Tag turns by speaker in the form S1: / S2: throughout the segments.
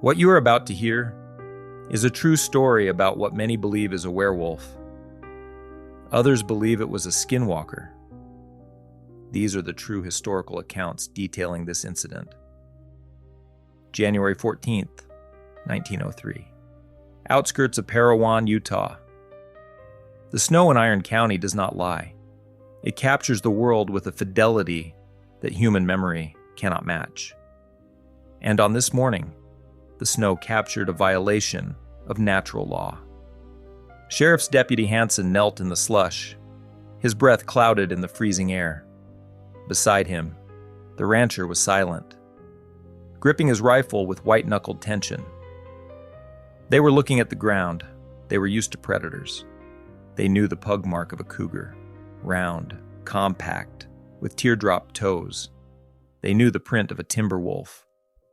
S1: What you are about to hear is a true story about what many believe is a werewolf. Others believe it was a skinwalker. These are the true historical accounts detailing this incident. January 14th, 1903. Outskirts of Parowan, Utah. The snow in Iron County does not lie. It captures the world with a fidelity that human memory cannot match. And on this morning, the snow captured a violation of natural law. Sheriff's Deputy Hanson knelt in the slush, his breath clouded in the freezing air. Beside him, the rancher was silent, gripping his rifle with white-knuckled tension. They were looking at the ground. They were used to predators. They knew the pug mark of a cougar, round, compact, with teardrop toes. They knew the print of a timber wolf,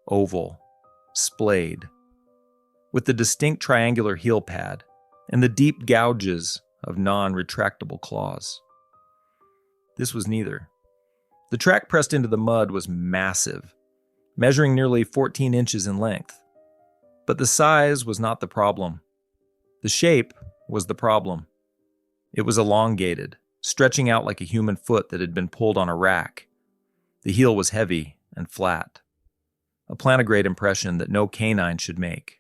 S1: oval, splayed, with the distinct triangular heel pad and the deep gouges of non-retractable claws. This was neither. The track pressed into the mud was massive, measuring nearly 14 inches in length. But the size was not the problem. The shape was the problem. It was elongated, stretching out like a human foot that had been pulled on a rack. The heel was heavy and flat, a plantigrade impression that no canine should make.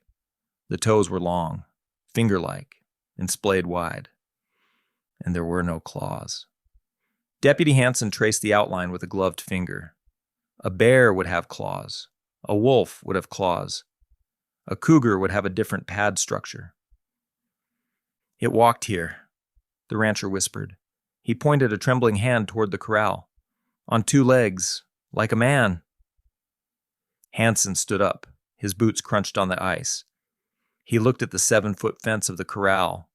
S1: The toes were long, finger-like, and splayed wide. And there were no claws. Deputy Hanson traced the outline with a gloved finger. A bear would have claws. A wolf would have claws. A cougar would have a different pad structure. "It walked here," the rancher whispered. He pointed a trembling hand toward the corral. "On two legs, like a man." Hanson stood up, his boots crunched on the ice. He looked at the 7-foot fence of the corral.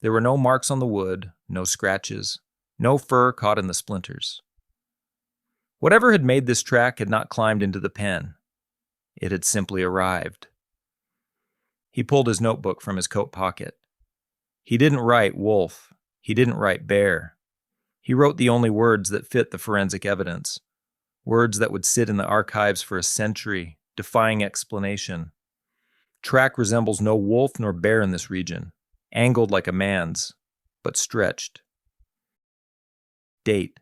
S1: There were no marks on the wood, no scratches, no fur caught in the splinters. Whatever had made this track had not climbed into the pen. It had simply arrived. He pulled his notebook from his coat pocket. He didn't write wolf. He didn't write bear. He wrote the only words that fit the forensic evidence, words that would sit in the archives for a century, defying explanation. Track resembles no wolf nor bear in this region, angled like a man's, but stretched. Date: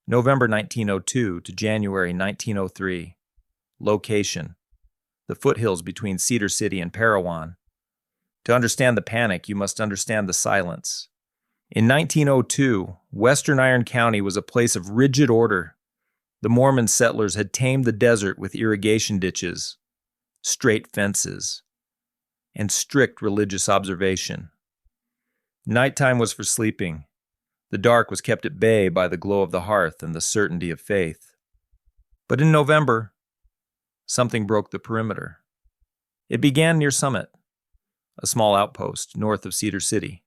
S1: November 1902 to January 1903. Location: the foothills between Cedar City and Parowan. To understand the panic, you must understand the silence. In 1902, Western Iron County was a place of rigid order. The Mormon settlers had tamed the desert with irrigation ditches, straight fences, and strict religious observation. Nighttime was for sleeping. The dark was kept at bay by the glow of the hearth and the certainty of faith. But in November, something broke the perimeter. It began near Summit, a small outpost north of Cedar City.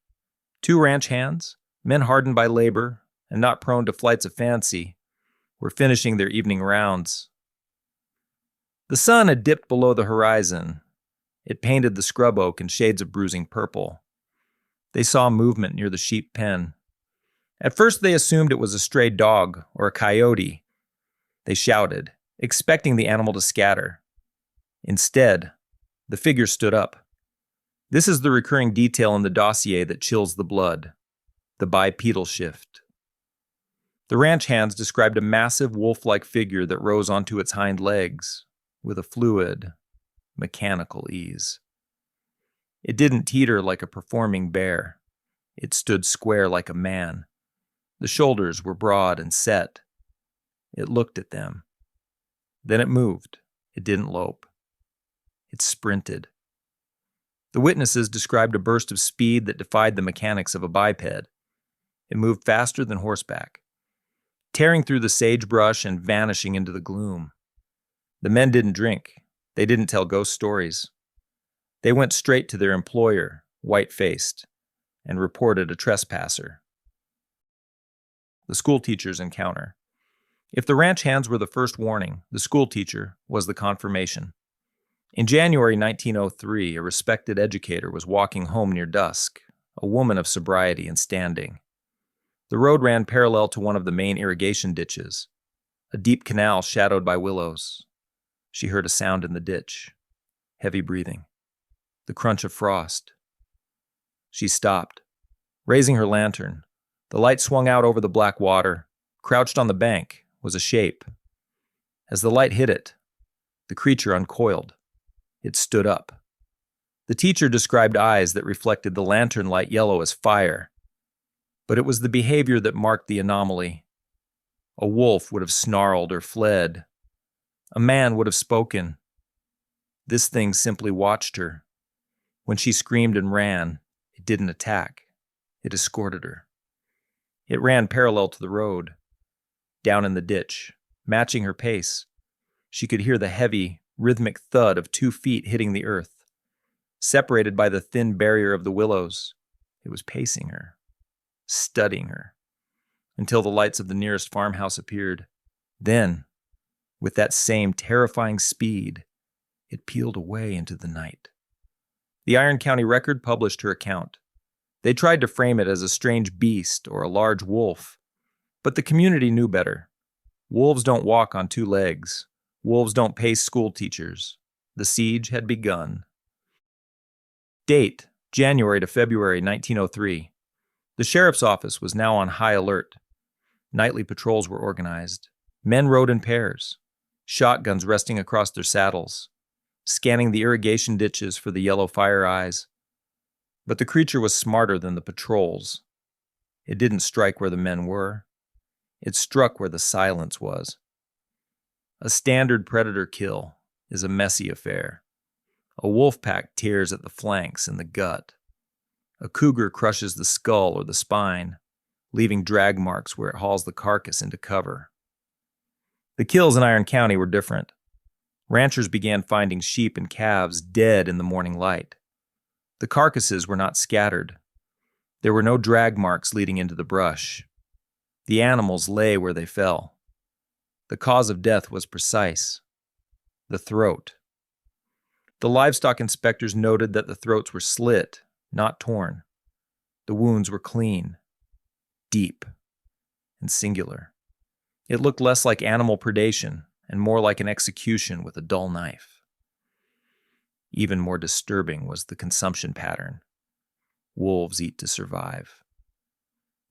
S1: Two ranch hands, men hardened by labor and not prone to flights of fancy, were finishing their evening rounds. The sun had dipped below the horizon. It painted the scrub oak in shades of bruising purple. They saw movement near the sheep pen. At first they assumed it was a stray dog or a coyote. They shouted, expecting the animal to scatter. Instead, the figure stood up. This is the recurring detail in the dossier that chills the blood: the bipedal shift. The ranch hands described a massive wolf-like figure that rose onto its hind legs with a fluid, mechanical ease. It didn't teeter like a performing bear. It stood square like a man. The shoulders were broad and set. It looked at them. Then it moved. It didn't lope. It sprinted. The witnesses described a burst of speed that defied the mechanics of a biped. It moved faster than horseback, tearing through the sagebrush and vanishing into the gloom. The men didn't drink. They didn't tell ghost stories. They went straight to their employer, white-faced, and reported a trespasser. The schoolteachers' encounter. If the ranch hands were the first warning, the schoolteacher was the confirmation. In January 1903, a respected educator was walking home near dusk, a woman of sobriety and standing. The road ran parallel to one of the main irrigation ditches, a deep canal shadowed by willows. She heard a sound in the ditch. heavy breathing, the crunch of frost. She stopped. Raising her lantern, the light swung out over the black water. Crouched on the bank was a shape. As the light hit it, the creature uncoiled. It stood up. The teacher described eyes that reflected the lantern light yellow as fire. But it was the behavior that marked the anomaly. A wolf would have snarled or fled. A man would have spoken. This thing simply watched her. When she screamed and ran, it didn't attack. It escorted her. It ran parallel to the road, down in the ditch, matching her pace. She could hear the heavy, rhythmic thud of 2 feet hitting the earth. Separated by the thin barrier of the willows, it was pacing her, studying her, until the lights of the nearest farmhouse appeared. Then, with that same terrifying speed, it peeled away into the night. The Iron County Record published her account. They tried to frame it as a strange beast or a large wolf, but the community knew better. Wolves don't walk on 2 legs. Wolves don't pace schoolteachers. The siege had begun. Date, January to February 1903. The sheriff's office was now on high alert. Nightly patrols were organized. Men rode in pairs, shotguns resting across their saddles, scanning the irrigation ditches for the yellow fire eyes. But the creature was smarter than the patrols. It didn't strike where the men were. It struck where the silence was. A standard predator kill is a messy affair. A wolf pack tears at the flanks and the gut. A cougar crushes the skull or the spine, leaving drag marks where it hauls the carcass into cover. The kills in Iron County were different. Ranchers began finding sheep and calves dead in the morning light. The carcasses were not scattered. There were no drag marks leading into the brush. The animals lay where they fell. The cause of death was precise: the throat. The livestock inspectors noted that the throats were slit, not torn. The wounds were clean, deep, and singular. It looked less like animal predation and more like an execution with a dull knife. Even more disturbing was the consumption pattern. Wolves eat to survive.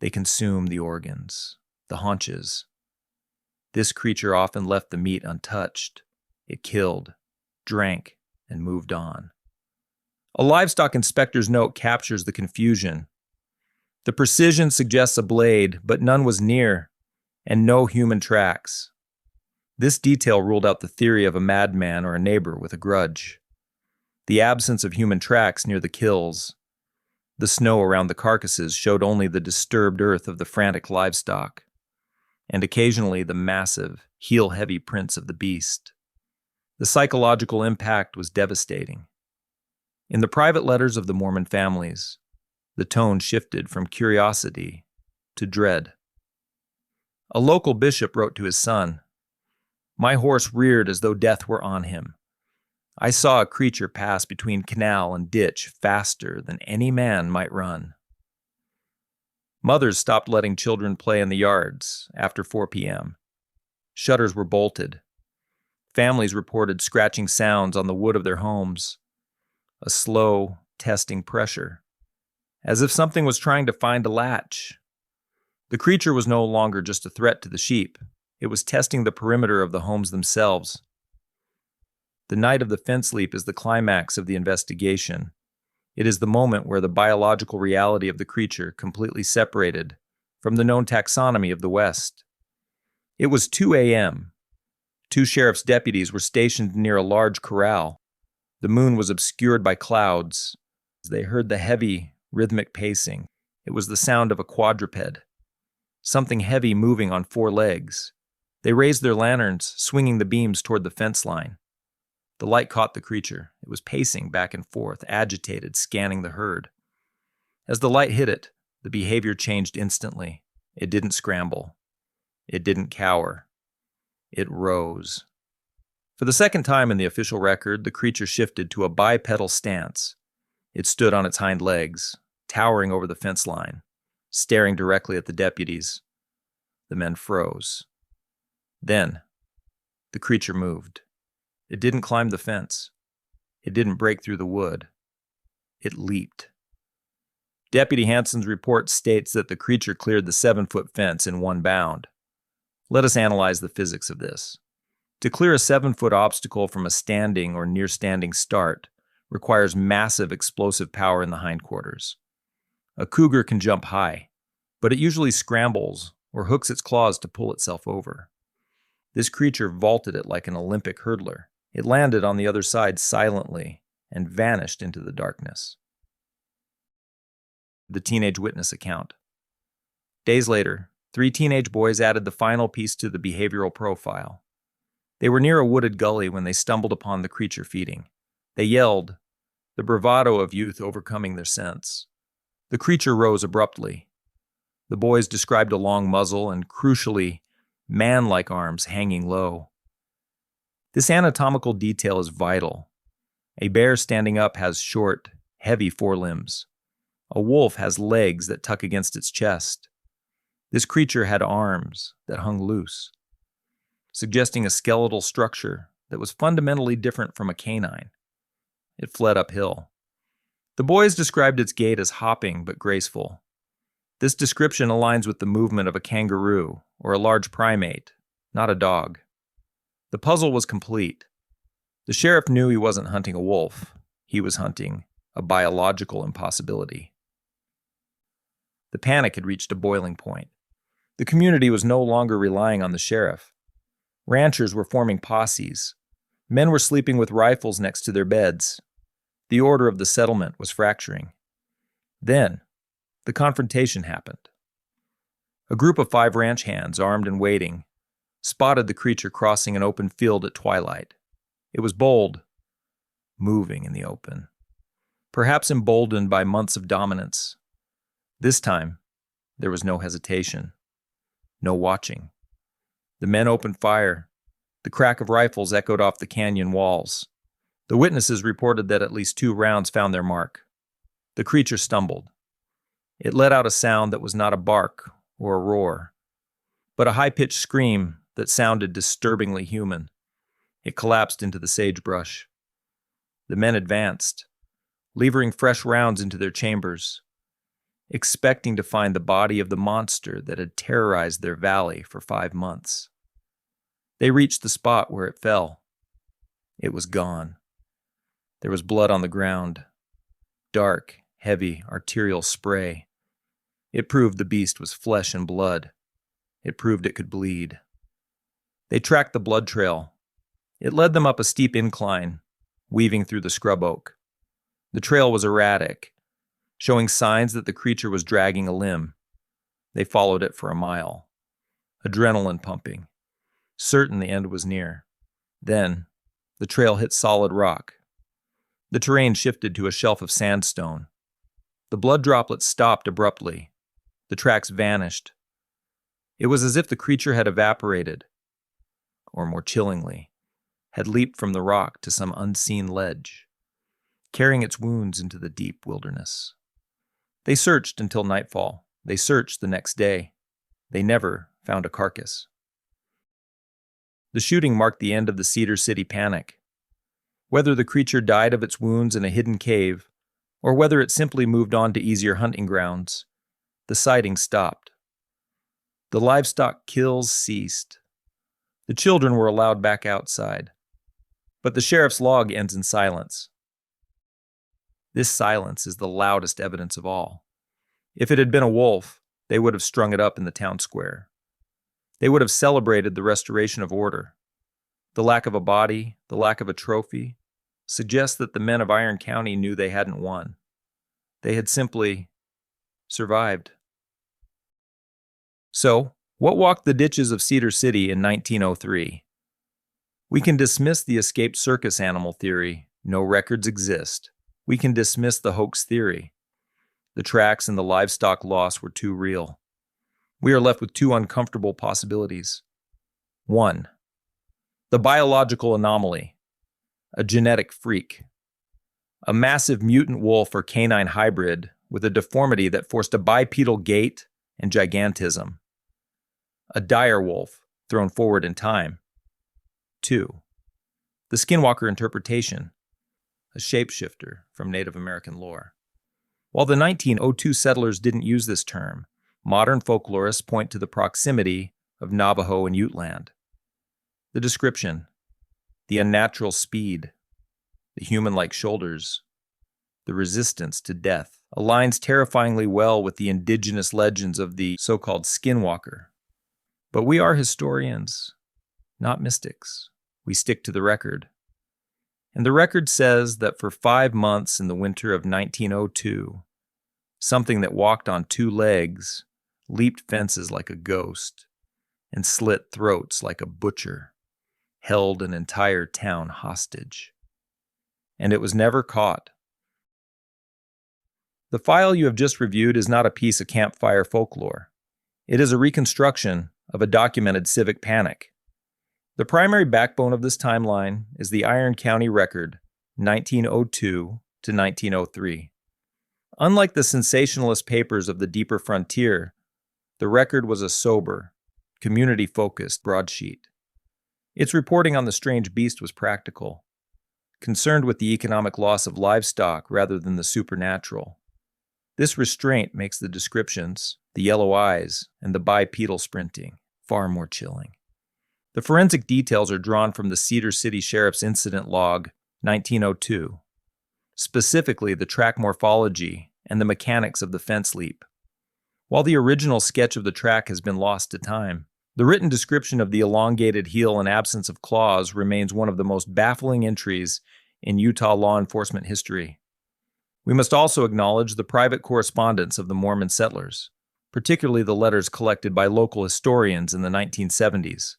S1: They consume the organs, the haunches. This creature often left the meat untouched. It killed, drank, and moved on. A livestock inspector's note captures the confusion. The precision suggests a blade, but none was near, and no human tracks. This detail ruled out the theory of a madman or a neighbor with a grudge. The absence of human tracks near the kills. The snow around the carcasses showed only the disturbed earth of the frantic livestock, and occasionally the massive, heel-heavy prints of the beast. The psychological impact was devastating. In the private letters of the Mormon families, the tone shifted from curiosity to dread. A local bishop wrote to his son, "My horse reared as though death were on him. I saw a creature pass between canal and ditch faster than any man might run." Mothers stopped letting children play in the yards after 4 p.m. Shutters were bolted. Families reported scratching sounds on the wood of their homes, a slow, testing pressure, as if something was trying to find a latch. The creature was no longer just a threat to the sheep. It was testing the perimeter of the homes themselves. The night of the fence leap is the climax of the investigation. It is the moment where the biological reality of the creature completely separated from the known taxonomy of the West. It was 2 a.m. 2 sheriff's deputies were stationed near a large corral. The moon was obscured by clouds. They heard the heavy, rhythmic pacing. It was the sound of a quadruped, something heavy moving on 4 legs. They raised their lanterns, swinging the beams toward the fence line. The light caught the creature. It was pacing back and forth, agitated, scanning the herd. As the light hit it, the behavior changed instantly. It didn't scramble. It didn't cower. It rose. For the second time in the official record, the creature shifted to a bipedal stance. It stood on its hind legs, towering over the fence line, staring directly at the deputies. The men froze. Then, the creature moved. It didn't climb the fence. It didn't break through the wood. It leaped. Deputy Hanson's report states that the creature cleared the 7-foot fence in one bound. Let us analyze the physics of this. To clear a 7-foot obstacle from a standing or near-standing start requires massive explosive power in the hindquarters. A cougar can jump high, but it usually scrambles or hooks its claws to pull itself over. This creature vaulted it like an Olympic hurdler. It landed on the other side silently and vanished into the darkness. The teenage witness account. Days later, 3 teenage boys added the final piece to the behavioral profile. They were near a wooded gully when they stumbled upon the creature feeding. They yelled, the bravado of youth overcoming their sense. The creature rose abruptly. The boys described a long muzzle and, crucially, man-like arms hanging low. This anatomical detail is vital. A bear standing up has short, heavy forelimbs. A wolf has legs that tuck against its chest. This creature had arms that hung loose, suggesting a skeletal structure that was fundamentally different from a canine. It fled uphill. The boys described its gait as hopping but graceful. This description aligns with the movement of a kangaroo or a large primate, not a dog. The puzzle was complete. The sheriff knew he wasn't hunting a wolf. He was hunting a biological impossibility. The panic had reached a boiling point. The community was no longer relying on the sheriff. Ranchers were forming posses. Men were sleeping with rifles next to their beds. The order of the settlement was fracturing. Then, the confrontation happened. A group of 5 ranch hands, armed and waiting, spotted the creature crossing an open field at twilight. It was bold, moving in the open, perhaps emboldened by months of dominance. This time, there was no hesitation, no watching. The men opened fire. The crack of rifles echoed off the canyon walls. The witnesses reported that at least 2 rounds found their mark. The creature stumbled. It let out a sound that was not a bark or a roar, but a high-pitched scream that sounded disturbingly human. It collapsed into the sagebrush. The men advanced, levering fresh rounds into their chambers, expecting to find the body of the monster that had terrorized their valley for 5 months. They reached the spot where it fell. It was gone. There was blood on the ground, dark, heavy, arterial spray. It proved the beast was flesh and blood. It proved it could bleed. They tracked the blood trail. It led them up a steep incline, weaving through the scrub oak. The trail was erratic, showing signs that the creature was dragging a limb. They followed it for a mile, adrenaline pumping, certain the end was near. Then, the trail hit solid rock. The terrain shifted to a shelf of sandstone. The blood droplets stopped abruptly. The tracks vanished. It was as if the creature had evaporated, or more chillingly, had leaped from the rock to some unseen ledge, carrying its wounds into the deep wilderness. They searched until nightfall. They searched the next day. They never found a carcass. The shooting marked the end of the Cedar City panic. Whether the creature died of its wounds in a hidden cave, or whether it simply moved on to easier hunting grounds, the sighting stopped. The livestock kills ceased. The children were allowed back outside. But the sheriff's log ends in silence. This silence is the loudest evidence of all. If it had been a wolf, they would have strung it up in the town square. They would have celebrated the restoration of order. The lack of a body, the lack of a trophy, suggests that the men of Iron County knew they hadn't won. They had simply survived. So, what walked the ditches of Cedar City in 1903? We can dismiss the escaped circus animal theory. No records exist. We can dismiss the hoax theory. The tracks and the livestock loss were too real. We are left with 2 uncomfortable possibilities. 1. The biological anomaly. A genetic freak. A massive mutant wolf or canine hybrid with a deformity that forced a bipedal gait and gigantism. A dire wolf thrown forward in time. 2. The skinwalker interpretation. a shapeshifter from Native American lore. While the 1902 settlers didn't use this term, modern folklorists point to the proximity of Navajo and Ute land. The description: the unnatural speed, the human-like shoulders, the resistance to death, aligns terrifyingly well with the indigenous legends of the so-called skinwalker. But we are historians, not mystics. We stick to the record. And the record says that for 5 months in the winter of 1902, something that walked on 2 legs leaped fences like a ghost and slit throats like a butcher, held an entire town hostage. And it was never caught. The file you have just reviewed is not a piece of campfire folklore. It is a reconstruction of a documented civic panic. The primary backbone of this timeline is the Iron County record, 1902 to 1903. Unlike the sensationalist papers of the deeper frontier, the record was a sober, community-focused broadsheet. Its reporting on the strange beast was practical, concerned with the economic loss of livestock rather than the supernatural. This restraint makes the descriptions, the yellow eyes, and the bipedal sprinting far more chilling. The forensic details are drawn from the Cedar City Sheriff's Incident Log, 1902, specifically the track morphology and the mechanics of the fence leap. While the original sketch of the track has been lost to time, the written description of the elongated heel and absence of claws remains one of the most baffling entries in Utah law enforcement history. We must also acknowledge the private correspondence of the Mormon settlers, particularly the letters collected by local historians in the 1970s.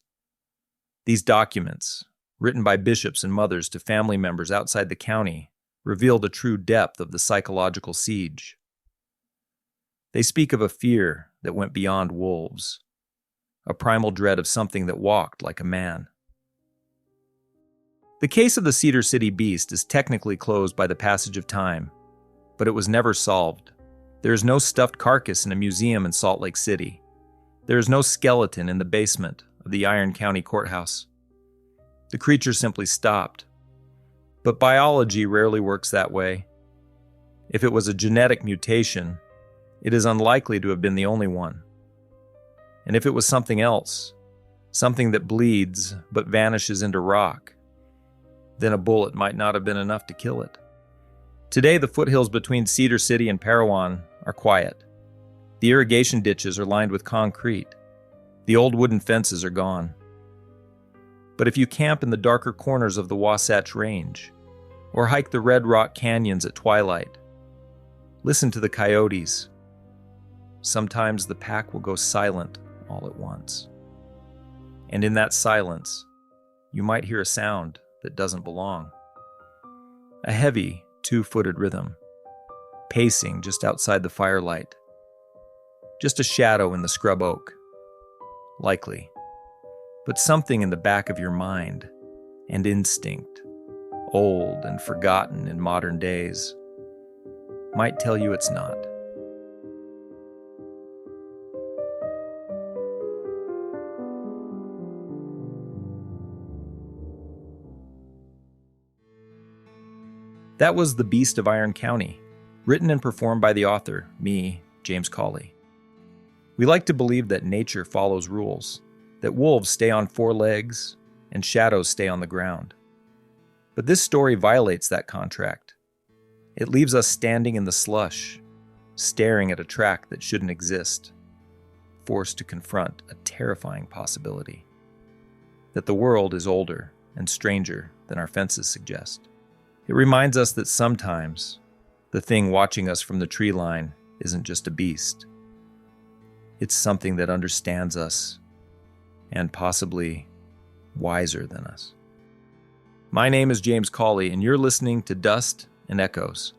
S1: These documents, written by bishops and mothers to family members outside the county, reveal the true depth of the psychological siege. They speak of a fear that went beyond wolves, a primal dread of something that walked like a man. The case of the Cedar City Beast is technically closed by the passage of time, but it was never solved. There is no stuffed carcass in a museum in Salt Lake City. There is no skeleton in the basement of the Iron County Courthouse. The creature simply stopped. But biology rarely works that way. If it was a genetic mutation, it is unlikely to have been the only one. And if it was something else, something that bleeds but vanishes into rock, then a bullet might not have been enough to kill it. Today, the foothills between Cedar City and Parowan are quiet. The irrigation ditches are lined with concrete. The old wooden fences are gone. But if you camp in the darker corners of the Wasatch Range, or hike the Red Rock Canyons at twilight, listen to the coyotes. Sometimes the pack will go silent all at once. And in that silence, you might hear a sound that doesn't belong. A heavy, 2-footed rhythm, pacing just outside the firelight. Just a shadow in the scrub oak. Likely. But something in the back of your mind and instinct, old and forgotten in modern days, might tell you it's not. That was The Beast of Iron County, written and performed by the author, me, James Cawley. We like to believe that nature follows rules, that wolves stay on 4 legs and shadows stay on the ground. But this story violates that contract. It leaves us standing in the slush, staring at a track that shouldn't exist, forced to confront a terrifying possibility: that the world is older and stranger than our fences suggest. It reminds us that sometimes the thing watching us from the tree line isn't just a beast. It's something that understands us and possibly wiser than us. My name is James Cawley, and you're listening to Dust and Echoes.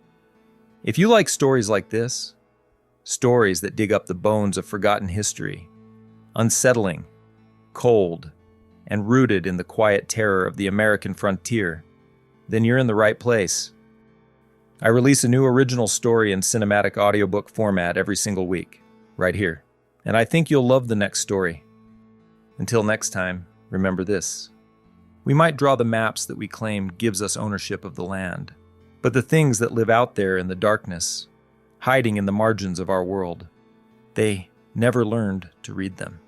S1: If you like stories like this, stories that dig up the bones of forgotten history, unsettling, cold, and rooted in the quiet terror of the American frontier, then you're in the right place. I release a new original story in cinematic audiobook format every single week, right here. And I think you'll love the next story. Until next time, remember this. We might draw the maps that we claim gives us ownership of the land, But the things that live out there in the darkness, hiding in the margins of our world, they never learned to read them.